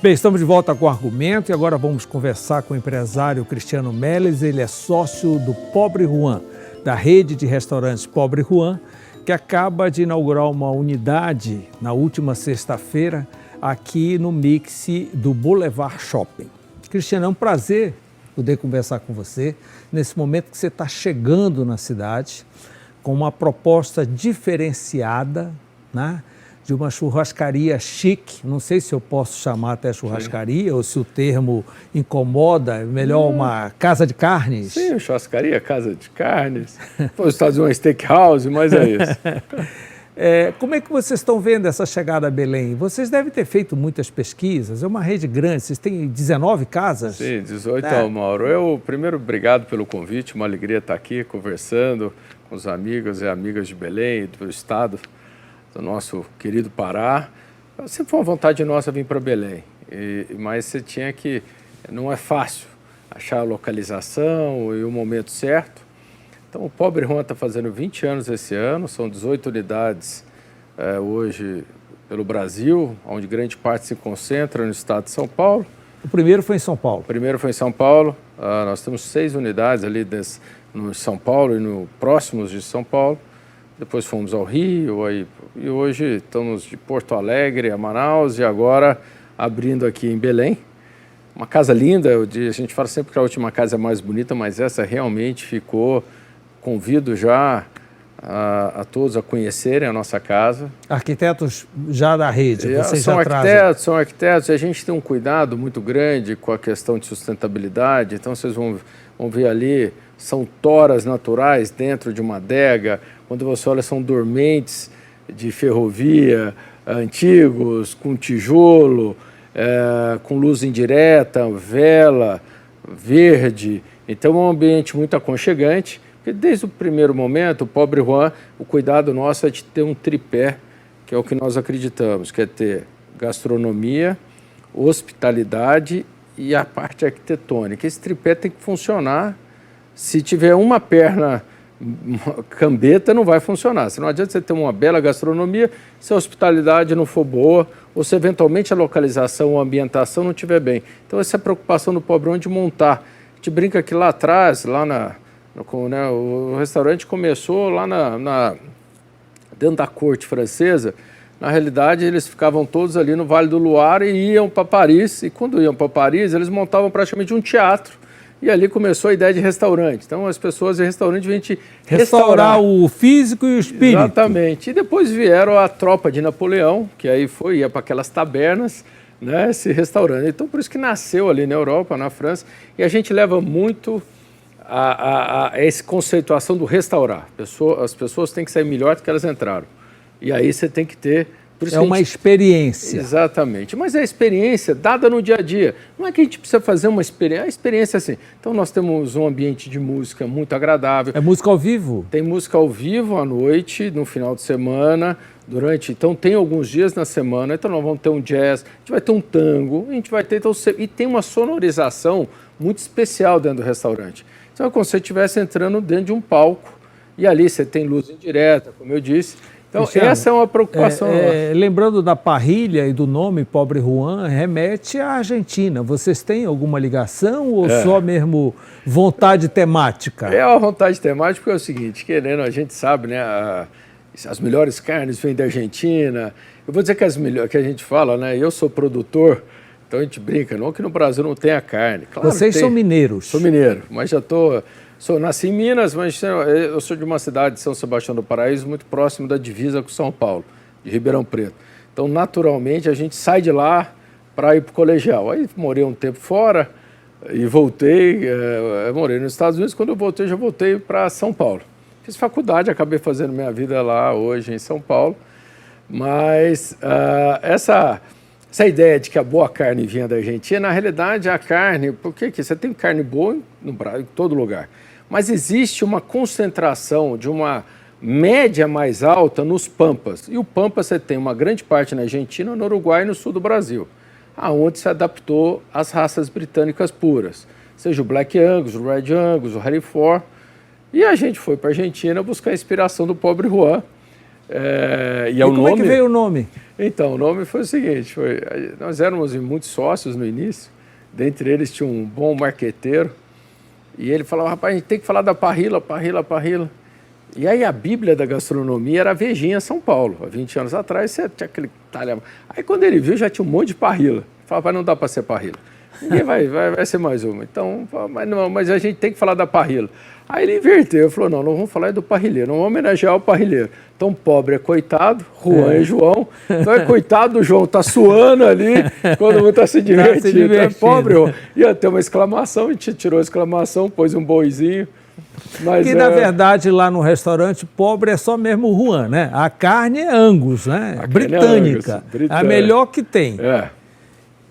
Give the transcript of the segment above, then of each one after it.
Bem, estamos de volta com o Argumento e agora vamos conversar com o empresário Cristiano Melles. Ele é sócio do Pobre Juan, da rede de restaurantes Pobre Juan, que acaba de inaugurar uma unidade na última sexta-feira aqui no Mix do Boulevard Shopping. Cristiano, é um prazer poder conversar com você nesse momento que você está chegando na cidade com uma proposta diferenciada, né? De uma churrascaria chique, não sei se eu posso chamar até churrascaria, ou se o termo incomoda, é melhor uma casa de carnes. Sim, churrascaria, casa de carnes, os Estados Unidos, uma steakhouse, mas é isso. Como é que vocês estão vendo essa chegada a Belém? Vocês devem ter feito muitas pesquisas, é uma rede grande, vocês têm 19 casas? Sim, 18, Mauro. Eu, primeiro, obrigado pelo convite, uma alegria estar aqui conversando com os amigos e amigas de Belém, do estado, do nosso querido Pará. Sempre foi uma vontade nossa vir para Belém, mas você tinha que... Não é fácil achar a localização e o momento certo. Então, o Pobre Juan está fazendo 20 anos esse ano, são 18 unidades hoje pelo Brasil, onde grande parte se concentra no estado de São Paulo. O primeiro foi em São Paulo? O primeiro foi em São Paulo. Nós temos 6 unidades ali no São Paulo e próximos de São Paulo. Depois fomos ao Rio e hoje estamos de Porto Alegre a Manaus e agora abrindo aqui em Belém. Uma casa linda, a gente fala sempre que a última casa é mais bonita, mas essa realmente ficou... Convido já a todos a conhecerem a nossa casa. Arquitetos já da rede, vocês são já arquitetos, são arquitetos, e a gente tem um cuidado muito grande com a questão de sustentabilidade. Então vocês vão ver ali, são toras naturais dentro de uma adega. Quando você olha, são dormentes de ferrovia, antigos, com tijolo, com luz indireta, vela, verde. Então é um ambiente muito aconchegante. Porque desde o primeiro momento, o Pobre Juan, o cuidado nosso é de ter um tripé, que é o que nós acreditamos, que é ter gastronomia, hospitalidade e a parte arquitetônica. Esse tripé tem que funcionar. Se tiver uma perna cambeta, não vai funcionar. Se não adianta você ter uma bela gastronomia, se a hospitalidade não for boa, ou se eventualmente a localização ou a ambientação não estiver bem. Então essa é a preocupação do Pobre Juan de montar. A gente brinca que lá atrás, o restaurante começou lá dentro da corte francesa. Na realidade, eles ficavam todos ali no Vale do Loire e iam para Paris. E quando iam para Paris, eles montavam praticamente um teatro. E ali começou a ideia de restaurante. Então, as pessoas em restaurante vêm te restaurar o físico e o espírito. Exatamente. E depois vieram a tropa de Napoleão, que aí ia para aquelas tabernas, né, esse restaurante. Então, por isso que nasceu ali na Europa, na França. E a gente leva muito... essa conceituação do restaurar. As pessoas têm que sair melhor do que elas entraram. E aí você tem que ter... uma experiência. Exatamente. Mas é a experiência dada no dia a dia. Não é que a gente precisa fazer uma experiência. A experiência é assim. Então nós temos um ambiente de música muito agradável. É música ao vivo? Tem música ao vivo à noite, no final de semana, Então tem alguns dias na semana. Então nós vamos ter um jazz, a gente vai ter um tango, a gente vai ter... E tem uma sonorização muito especial dentro do restaurante. Então é como se você estivesse entrando dentro de um palco e ali você tem luz indireta, como eu disse. Então Cristiano, essa é uma preocupação. Lembrando da parrilha e do nome Pobre Juan, remete à Argentina. Vocês têm alguma ligação ou só mesmo vontade temática? É uma vontade temática porque é o seguinte, querendo, a gente sabe, né, as melhores carnes vêm da Argentina. Eu vou dizer que que a gente fala, né, eu sou produtor. Então a gente brinca, não que no Brasil não tenha carne. Claro, vocês são mineiros? Sou mineiro, mas nasci em Minas, mas eu sou de uma cidade de São Sebastião do Paraíso, muito próximo da divisa com São Paulo, de Ribeirão Preto. Então, naturalmente, a gente sai de lá para ir para o colegial. Aí morei um tempo fora e voltei, morei nos Estados Unidos. Quando eu voltei, já voltei para São Paulo. Fiz faculdade, acabei fazendo minha vida lá hoje em São Paulo. Mas essa ideia de que a boa carne vinha da Argentina, na realidade, a carne... Porque você tem carne boa em todo lugar. Mas existe uma concentração de uma média mais alta nos pampas. E o pampa você tem uma grande parte na Argentina, no Uruguai e no sul do Brasil, aonde se adaptou às raças britânicas puras. Seja o Black Angus, o Red Angus, o Hereford. E a gente foi para a Argentina buscar a inspiração do Pobre Juan. E é o como nome... é que veio o nome? Então, o nome foi o seguinte, nós éramos muitos sócios no início, dentre eles tinha um bom marqueteiro, e ele falava, rapaz, a gente tem que falar da Parrilla. E aí a Bíblia da gastronomia era a Vejinha São Paulo. Há 20 anos atrás, você tinha aquele talha. Aí quando ele viu, já tinha um monte de Parrilla. Falava, não dá para ser Parrilla. Ninguém vai ser mais uma. Então, mas a gente tem que falar da Parrilla. Aí ele inverteu, falou, não vamos falar do parrilheiro, não vamos homenagear o parrilheiro. Então, pobre é coitado, Juan é João. Então é coitado do João, tá suando ali, quando mundo tá se divertindo. É pobre, João. Ia ter uma exclamação, a gente tirou a exclamação, pôs um boizinho. Mas na verdade, lá no restaurante, pobre é só mesmo o Juan, né? A carne é Angus, né? Britânica. A melhor que tem.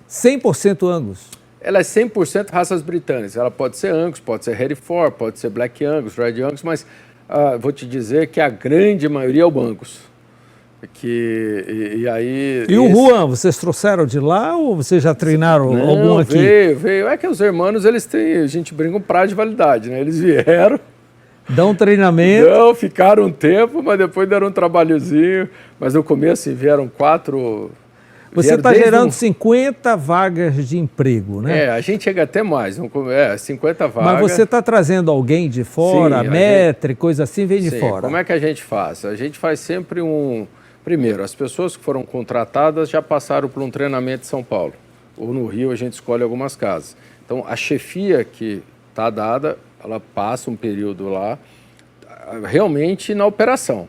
100% Angus. Ela é 100% raças britânicas. Ela pode ser Angus, pode ser Hereford, pode ser Black Angus, Red Angus, mas vou te dizer que a grande maioria é o Angus. E o Juan, vocês trouxeram de lá ou vocês já treinaram algum aqui? Veio. É que os hermanos, eles têm, a gente brinca um prazo de validade, né? Eles vieram... Dão treinamento? Não, ficaram um tempo, mas depois deram um trabalhozinho. Mas no começo vieram 4... Você está gerando 50 vagas de emprego, né? A gente chega até mais, 50 vagas. Mas você está trazendo alguém de fora, coisa assim, vem de fora. Como é que a gente faz? A gente faz sempre Primeiro, as pessoas que foram contratadas já passaram por um treinamento em São Paulo. Ou no Rio a gente escolhe algumas casas. Então, a chefia que está dada, ela passa um período lá, realmente na operação,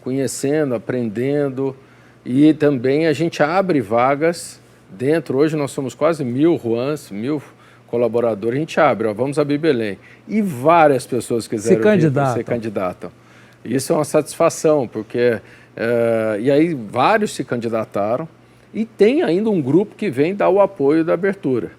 conhecendo, aprendendo... E também a gente abre vagas dentro, hoje nós somos quase 1.000 Juans, 1.000 colaboradores, a gente abre, vamos abrir Belém. E várias pessoas quiseram se candidatam. Isso é uma satisfação, porque... e aí vários se candidataram e tem ainda um grupo que vem dar o apoio da abertura.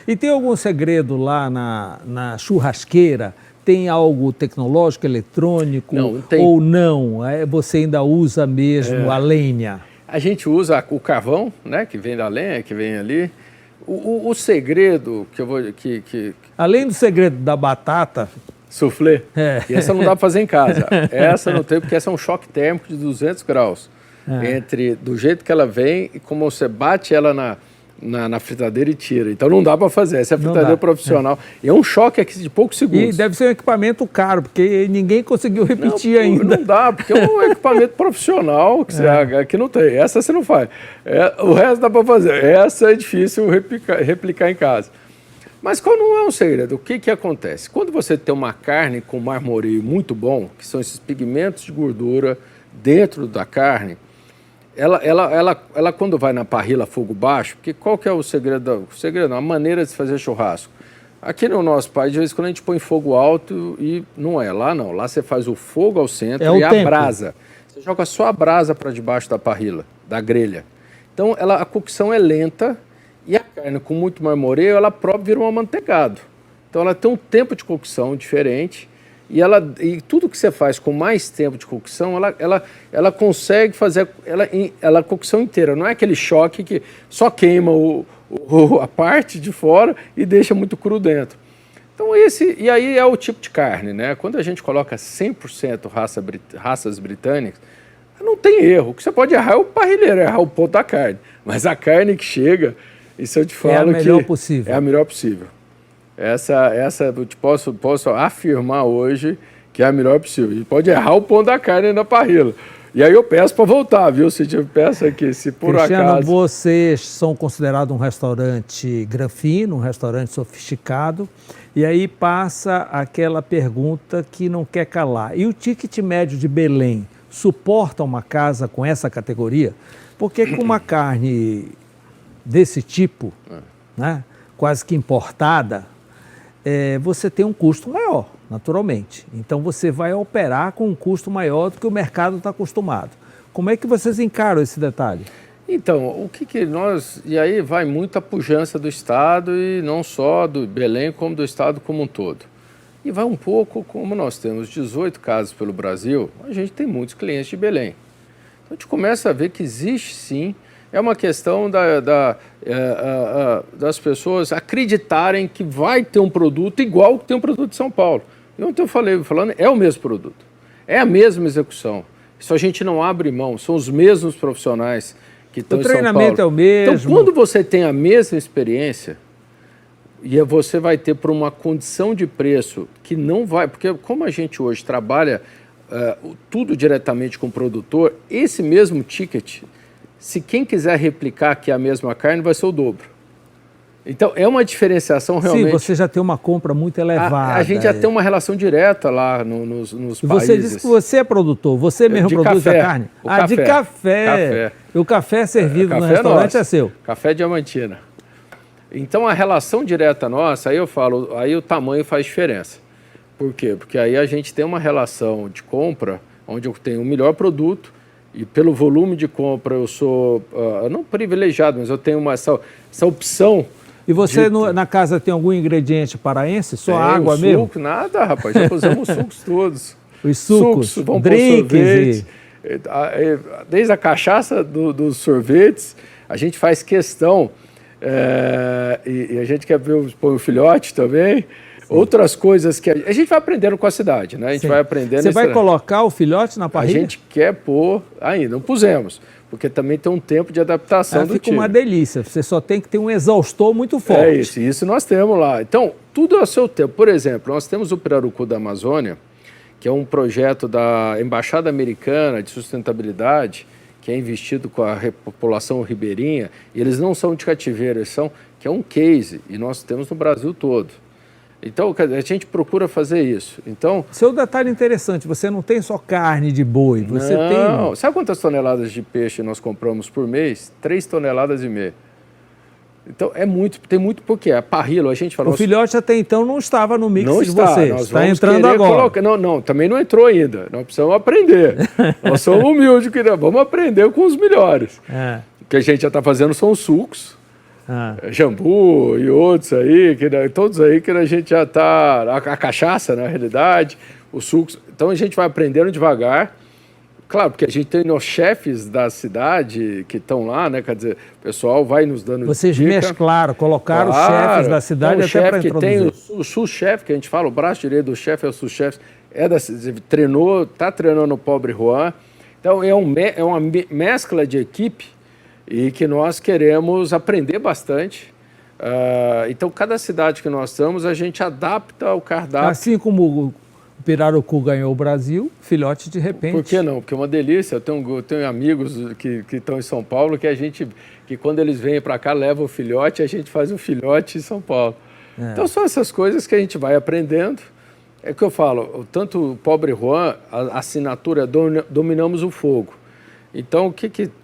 E tem algum segredo lá na churrasqueira? Tem algo tecnológico, eletrônico? Não, tem. Ou não? Você ainda usa mesmo a lenha? A gente usa o carvão, né, que vem da lenha, que vem ali. O segredo que eu vou... Além do segredo da batata... Soufflé. E essa não dá para fazer em casa. Essa não tem, porque essa é um choque térmico de 200 graus. Do jeito que ela vem e como você bate ela na fritadeira e tira. Então não dá para fazer. Essa é a fritadeira profissional. E é um choque aqui de poucos segundos. E deve ser um equipamento caro, porque ninguém conseguiu repetir ainda. Não dá, porque é um equipamento profissional que não tem. Essa você não faz. O resto dá para fazer. Essa é difícil replicar em casa. Mas qual não é um segredo? O que acontece? Quando você tem uma carne com marmoreio muito bom, que são esses pigmentos de gordura dentro da carne, ela quando vai na parrilla fogo baixo, porque qual que é o segredo? O segredo é a maneira de se fazer churrasco. Aqui no nosso país, de vez em quando a gente põe fogo alto e não é. Lá não. Lá você faz o fogo ao centro e a brasa. Você joga só a brasa para debaixo da parrilla, da grelha. Então a cocção é lenta e a carne com muito marmoreio, ela própria vira um amanteigado. Então ela tem um tempo de cocção diferente. E tudo que você faz com mais tempo de cocção, ela consegue fazer ela cocção inteira. Não é aquele choque que só queima a parte de fora e deixa muito cru dentro. Então e aí é o tipo de carne, né? Quando a gente coloca 100% raças britânicas, não tem erro. O que você pode errar é o parrilheiro, errar o ponto da carne. Mas a carne que chega, isso eu te falo que... É a melhor possível. É a melhor possível. Essa eu te posso afirmar hoje que é a melhor possível. E pode errar o ponto da carne na parrilla. E aí eu peço para voltar, viu? Se eu peço aqui, se por Cristiano, acaso... vocês são considerados um restaurante granfino, um restaurante sofisticado, e aí passa aquela pergunta que não quer calar. E o ticket médio de Belém suporta uma casa com essa categoria? Porque com uma carne desse tipo, né, quase que importada, você tem um custo maior, naturalmente. Então você vai operar com um custo maior do que o mercado está acostumado. Como é que vocês encaram esse detalhe? Então, o que nós... E aí vai muita pujança do Estado, e não só do Belém, como do Estado como um todo. E vai um pouco, como nós temos 18 casas pelo Brasil, a gente tem muitos clientes de Belém. Então a gente começa a ver que existe sim, é uma questão das pessoas acreditarem que vai ter um produto igual que tem um produto de São Paulo. E ontem eu falando, é o mesmo produto, é a mesma execução. Isso a gente não abre mão, são os mesmos profissionais que estão em São Paulo. O treinamento é o mesmo. Então, quando você tem a mesma experiência, e você vai ter por uma condição de preço que não vai... Porque como a gente hoje trabalha tudo diretamente com o produtor, esse mesmo ticket, se quem quiser replicar aqui a mesma carne, vai ser o dobro. Então, é uma diferenciação realmente... Sim, você já tem uma compra muito elevada. A gente já tem uma relação direta lá nos países. Você disse que você é produtor, você mesmo produz a carne? De café. O café servido no restaurante é seu. Café Diamantina. Então, a relação direta nossa, aí eu falo, aí o tamanho faz diferença. Por quê? Porque aí a gente tem uma relação de compra onde eu tenho o melhor produto e pelo volume de compra eu sou, não privilegiado, mas eu tenho essa opção. E você na casa tem algum ingrediente paraense? Só água mesmo? Suco, nada, rapaz. Já usamos os sucos todos. Os sucos, drinks. Desde a cachaça dos sorvetes, a gente faz questão... e a gente quer ver o filhote também. Sim. Outras coisas que a gente vai aprendendo com a cidade, né? A gente vai aprendendo. Você vai colocar o filhote na parrilha? A gente quer pôr ainda, não pusemos, porque também tem um tempo de adaptação do fica uma delícia, você só tem que ter um exaustor muito forte. Isso nós temos lá. Então, tudo a seu tempo. Por exemplo, nós temos o Pirarucu da Amazônia, que é um projeto da Embaixada Americana de Sustentabilidade, que é investido com a população ribeirinha, e eles não são de cativeiro, que é um case, e nós temos no Brasil todo. Então, a gente procura fazer isso. Então, seu detalhe interessante, você não tem só carne de boi, você tem... Sabe quantas toneladas de peixe nós compramos por mês? 3,5 toneladas. Então, tem muito porque a parrilla, a gente falou... O filhote até então não estava no mix de vocês, está entrando agora. Não, também não entrou ainda, nós precisamos aprender. Nós somos humildes, vamos aprender com os melhores. O que a gente já está fazendo são os sucos, jambu e outros aí, todos aí que a gente já está... A cachaça, na realidade, os sucos. Então, a gente vai aprendendo devagar. Claro, porque a gente tem os chefes da cidade que estão lá, né? Quer dizer, o pessoal vai nos dando Vocês dica. Mesclaram, colocaram os chefes da cidade até para introduzir. Tem o sul-chefe, que a gente fala, o braço direito do chefe é o sul-chefe, está treinando o Pobre Juan. Então, é uma mescla de equipe e que nós queremos aprender bastante. Então, cada cidade que nós estamos, a gente adapta o cardápio. Assim como o Pirarucu ganhou o Brasil, filhote de repente. Por que não? Porque é uma delícia. Eu tenho amigos que estão em São Paulo que quando eles vêm para cá, levam o filhote e a gente faz um filhote em São Paulo. Então, são essas coisas que a gente vai aprendendo. É o que eu falo, tanto o Pobre Juan, a assinatura, dominamos o fogo. Então,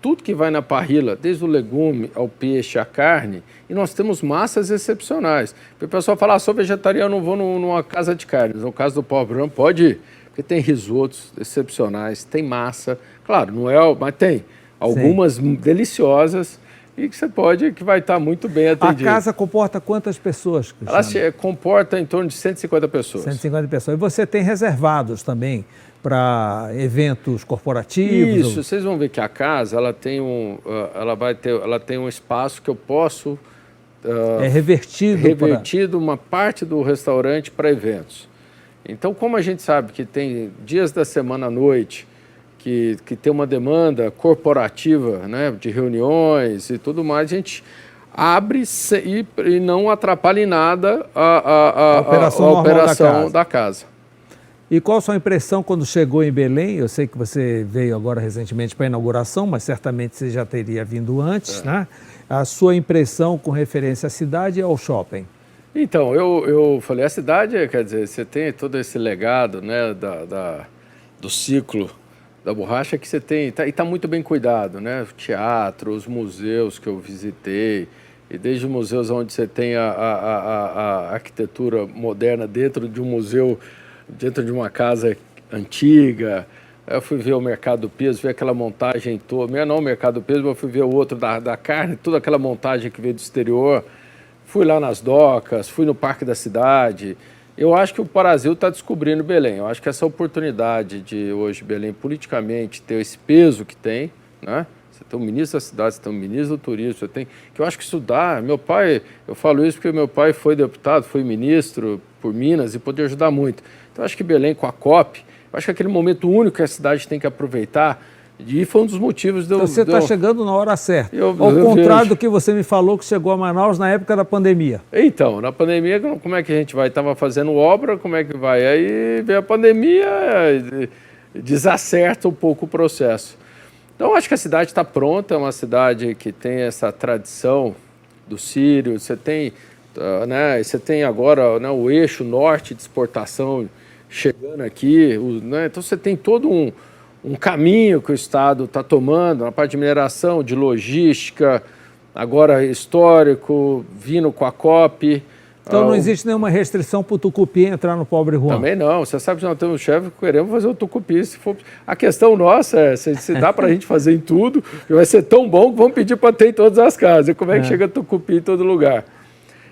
tudo que vai na parrilla, desde o legume ao peixe, à carne, e nós temos massas excepcionais. O pessoal fala, sou vegetariano, não vou numa casa de carnes. No caso do Pobre Juan, pode ir, porque tem risotos excepcionais, tem massa. Claro, não é, mas tem algumas deliciosas e que vai estar muito bem atendido. A casa comporta quantas pessoas, Cristiano? Ela comporta em torno de 150 pessoas. 150 pessoas. E você tem reservados também para eventos corporativos? Isso, vocês vão ver que a casa ela tem um espaço que eu posso revertido uma parte do restaurante para eventos. Então, como a gente sabe que tem dias da semana à noite que tem uma demanda corporativa, né, de reuniões e tudo mais, a gente abre e não atrapalha em nada a operação da casa. E qual a sua impressão quando chegou em Belém? Eu sei que você veio agora recentemente para a inauguração, mas certamente você já teria vindo antes, né? A sua impressão com referência à cidade e ao shopping? Então, eu falei, a cidade, quer dizer, você tem todo esse legado, né, do ciclo da borracha que você tem, e está muito bem cuidado, né? O teatro, os museus que eu visitei, e desde os museus onde você tem a arquitetura moderna dentro de um museu, dentro de uma casa antiga. Eu fui ver o Mercado do Peso, ver aquela montagem toda, não o Mercado do Peso, mas eu fui ver o outro da carne, toda aquela montagem que veio do exterior. Fui lá nas docas, fui no Parque da Cidade. Eu acho que o Brasil está descobrindo Belém. Eu acho que essa oportunidade de hoje Belém politicamente ter esse peso que tem, né? Você tem o ministro da cidade, você tem o ministro do turismo, você tem... que eu acho que isso dá. Meu pai, eu falo isso porque meu pai foi deputado, foi ministro por Minas e poderia ajudar muito. Então, acho que Belém, com a COP, Eu acho que aquele momento único que a cidade tem que aproveitar, e foi um dos motivos Então você está chegando na hora certa. Ao contrário do que você me falou que chegou a Manaus na época da pandemia. Então, na pandemia, como é que a gente vai? Estava fazendo obra, como é que vai? Aí vem a pandemia, desacerta um pouco o processo. Então, acho que a cidade está pronta, é uma cidade que tem essa tradição do sírio, você tem agora, né, o eixo norte de exportação chegando aqui, né, então você tem todo um caminho que o Estado está tomando na parte de mineração, de logística, agora histórico, vindo com a COP. Então não existe nenhuma restrição para o tucupi entrar no Pobre Juan? Também não. Você sabe que nós temos um chefe que queremos fazer o tucupi. Se for... A questão nossa é se dá para a gente fazer em tudo, vai ser tão bom que vamos pedir para ter em todas as casas. E como é que chega tucupi em todo lugar?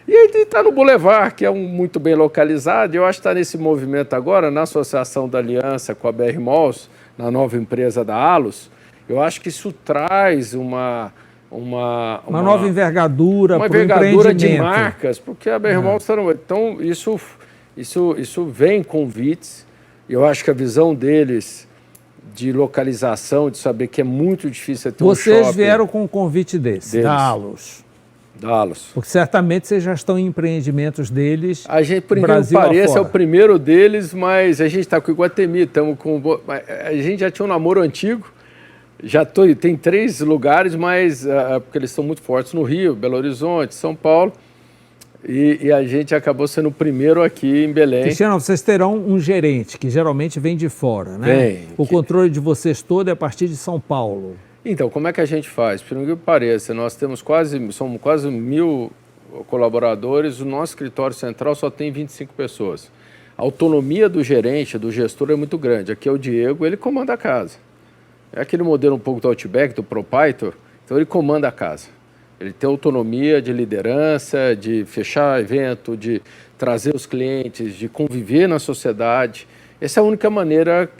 E aí está no Boulevard, que é muito bem localizado. Eu acho que está nesse movimento agora, na associação da aliança com a BR Malls, na nova empresa da Alus. Eu acho que isso traz uma nova envergadura, uma envergadura de marcas, porque a BR Malls está no... Então, isso vem convites. Eu acho que a visão deles de localização, de saber que é muito difícil ter um shopping... Vocês vieram com um convite deles. Da Alus. Porque certamente vocês já estão em empreendimentos deles. A gente, por incrível que pareça, é o primeiro deles, mas a gente está com o Iguatemi, a gente já tinha um namoro antigo, tem 3 lugares, mas porque eles são muito fortes no Rio, Belo Horizonte, São Paulo, e a gente acabou sendo o primeiro aqui em Belém. Cristiano, vocês terão um gerente, que geralmente vem de fora, né? O controle de vocês todo é a partir de São Paulo. Então, como é que a gente faz? Por incrível que pareça, nós somos quase 1.000 colaboradores, o nosso escritório central só tem 25 pessoas. A autonomia do gerente, do gestor é muito grande. Aqui é o Diego, ele comanda a casa. É aquele modelo um pouco do Outback, do Proprietor, então ele comanda a casa. Ele tem autonomia de liderança, de fechar evento, de trazer os clientes, de conviver na sociedade. Essa é a única maneira,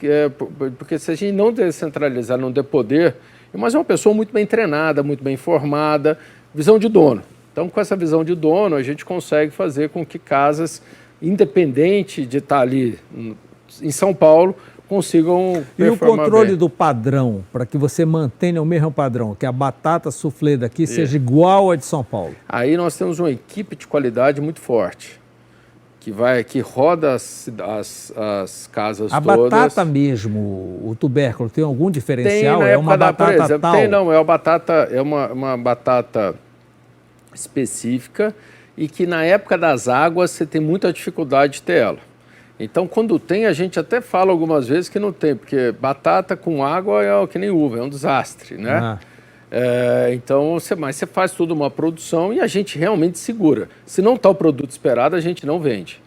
porque se a gente não descentralizar, não der poder, mas é uma pessoa muito bem treinada, muito bem formada, visão de dono. Então, com essa visão de dono, a gente consegue fazer com que casas, independente de estar ali em São Paulo, consigam performar bem. E o controle do padrão, para que você mantenha o mesmo padrão, que a batata soufflé daqui seja igual à de São Paulo? Aí nós temos uma equipe de qualidade muito forte, que roda as casas todas. A batata mesmo, o tubérculo, tem algum diferencial? Tem, é uma batata por exemplo, tal? É uma batata específica e que na época das águas você tem muita dificuldade de ter ela. Então, quando tem, a gente até fala algumas vezes que não tem, porque batata com água é que nem uva, é um desastre, né? Então, mas você faz toda uma produção e a gente realmente segura. Se não está o produto esperado, a gente não vende.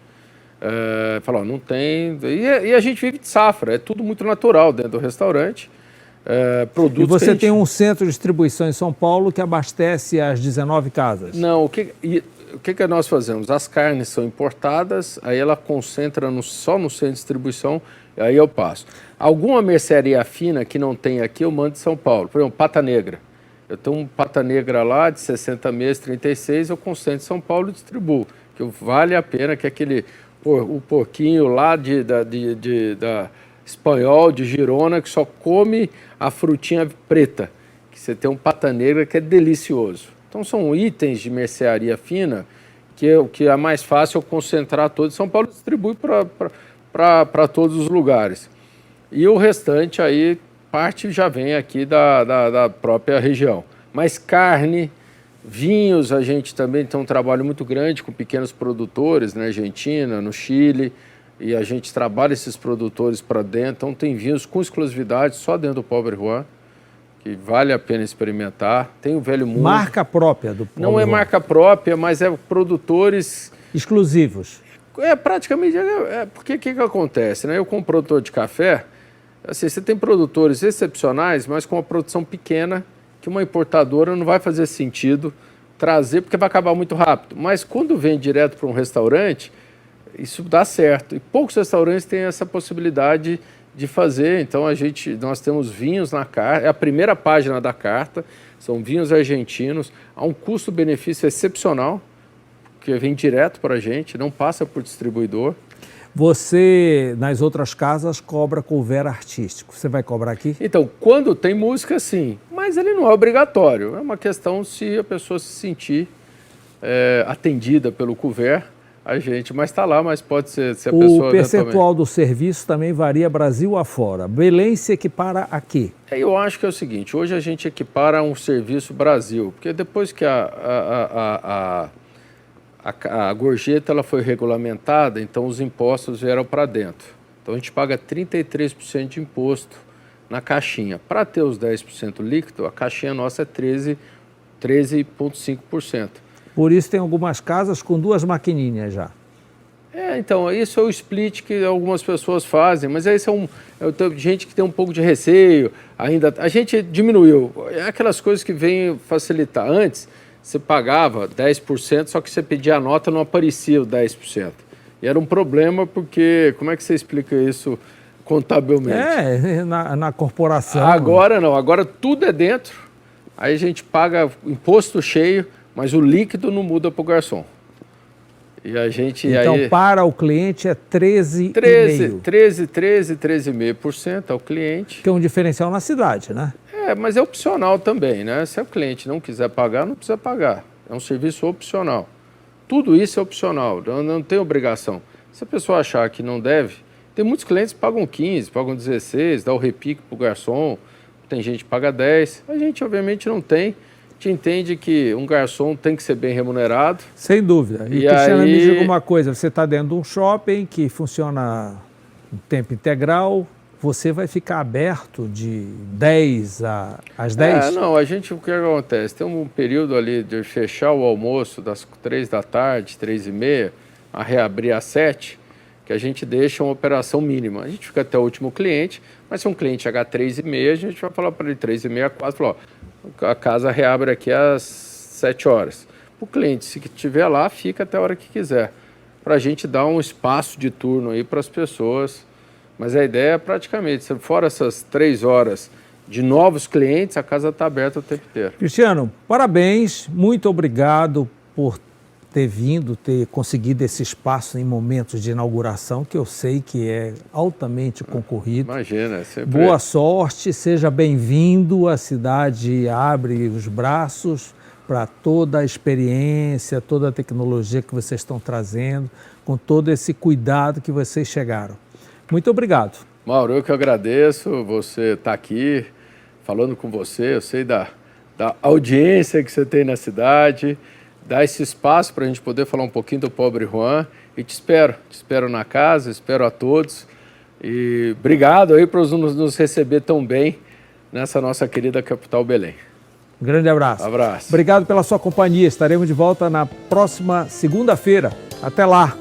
Fala, não tem... E a gente vive de safra, é tudo muito natural dentro do restaurante. E você tem um centro de distribuição em São Paulo que abastece as 19 casas? Não, o que nós fazemos? As carnes são importadas, aí ela concentra só no centro de distribuição, aí eu passo. Alguma mercearia fina que não tem aqui, eu mando de São Paulo. Por exemplo, pata negra. Eu tenho um pata negra lá de 60 meses, 36, eu concentro em São Paulo e distribuo. Que vale a pena, que é o porquinho lá da Espanhol, de Girona, que só come a frutinha preta. Que você tem um pata negra que é delicioso. Então são itens de mercearia fina que é mais fácil eu concentrar todos. São Paulo distribui para todos os lugares. E o restante aí, parte já vem aqui da própria região. Mas carne, vinhos, a gente também tem um trabalho muito grande com pequenos produtores na Argentina, no Chile, e a gente trabalha esses produtores para dentro. Então tem vinhos com exclusividade só dentro do Pobre Juan, que vale a pena experimentar. Tem o Velho Mundo. Marca própria do Pobre Não é Juan. marca própria, mas é produtores... exclusivos. Praticamente, porque o que acontece, né? Eu como produtor de café, assim, você tem produtores excepcionais, mas com uma produção pequena, que uma importadora não vai fazer sentido trazer, porque vai acabar muito rápido. Mas quando vem direto para um restaurante, isso dá certo. E poucos restaurantes têm essa possibilidade de fazer. Então, nós temos vinhos na carta, é a primeira página da carta, são vinhos argentinos, há um custo-benefício excepcional, que vem direto para a gente, não passa por distribuidor. Você, nas outras casas, cobra couvert artístico. Você vai cobrar aqui? Então, quando tem música, sim. Mas ele não é obrigatório. É uma questão se a pessoa se sentir atendida pelo couvert, mas está lá, mas pode ser se a pessoa... O percentual do serviço também varia Brasil afora. Belém se equipara a quê? Eu acho que é o seguinte, hoje a gente equipara um serviço Brasil, porque depois que a gorjeta ela foi regulamentada, então os impostos vieram para dentro. Então a gente paga 33% de imposto na caixinha. Para ter os 10% líquido, a caixinha nossa é 13,5%. Por isso tem algumas casas com 2 maquininhas já. Então, isso é o split que algumas pessoas fazem, mas esse gente que tem um pouco de receio ainda. A gente diminuiu. É aquelas coisas que vêm facilitar. Antes, você pagava 10%, só que você pedia a nota, não aparecia o 10%. E era um problema porque, como é que você explica isso contabilmente? Na corporação. Agora não, agora tudo é dentro. Aí a gente paga imposto cheio, mas o líquido não muda para o garçom. E a gente... Então, para o cliente é 13,5%. 13,5% ao cliente. Que é um diferencial na cidade, né? Mas é opcional também, né? Se o cliente não quiser pagar, não precisa pagar. É um serviço opcional. Tudo isso é opcional, não tem obrigação. Se a pessoa achar que não deve, tem muitos clientes que pagam 15, pagam 16, dá o repique para o garçom, tem gente que paga 10. A gente, obviamente, não tem. A gente entende que um garçom tem que ser bem remunerado. Sem dúvida. E Cristiano, me diga uma coisa, você está dentro de um shopping que funciona em tempo integral, você vai ficar aberto de 10 às 10? Não, o que acontece? Tem um período ali de fechar o almoço das 3 da tarde, 3h30, a reabrir às 7, que a gente deixa uma operação mínima. A gente fica até o último cliente, mas se um cliente chegar às 3h30, a gente vai falar para ele 3h30, 4, falar, a casa reabre aqui às 7 horas. O cliente, se estiver lá, fica até a hora que quiser, para a gente dar um espaço de turno aí para as pessoas. Mas a ideia é praticamente, fora essas 3 horas de novos clientes, a casa está aberta o tempo inteiro. Cristiano, parabéns, muito obrigado por ter conseguido esse espaço em momentos de inauguração, que eu sei que é altamente concorrido. Imagina, sempre... Boa sorte, seja bem-vindo, a cidade abre os braços para toda a experiência, toda a tecnologia que vocês estão trazendo, com todo esse cuidado que vocês chegaram. Muito obrigado. Mauro, eu que agradeço você estar aqui falando com você. Eu sei da audiência que você tem na cidade, dar esse espaço para a gente poder falar um pouquinho do Pobre Juan. E te espero na casa, espero a todos. E obrigado aí por nos receber tão bem nessa nossa querida capital Belém. Um grande abraço. Abraço. Obrigado pela sua companhia. Estaremos de volta na próxima segunda-feira. Até lá.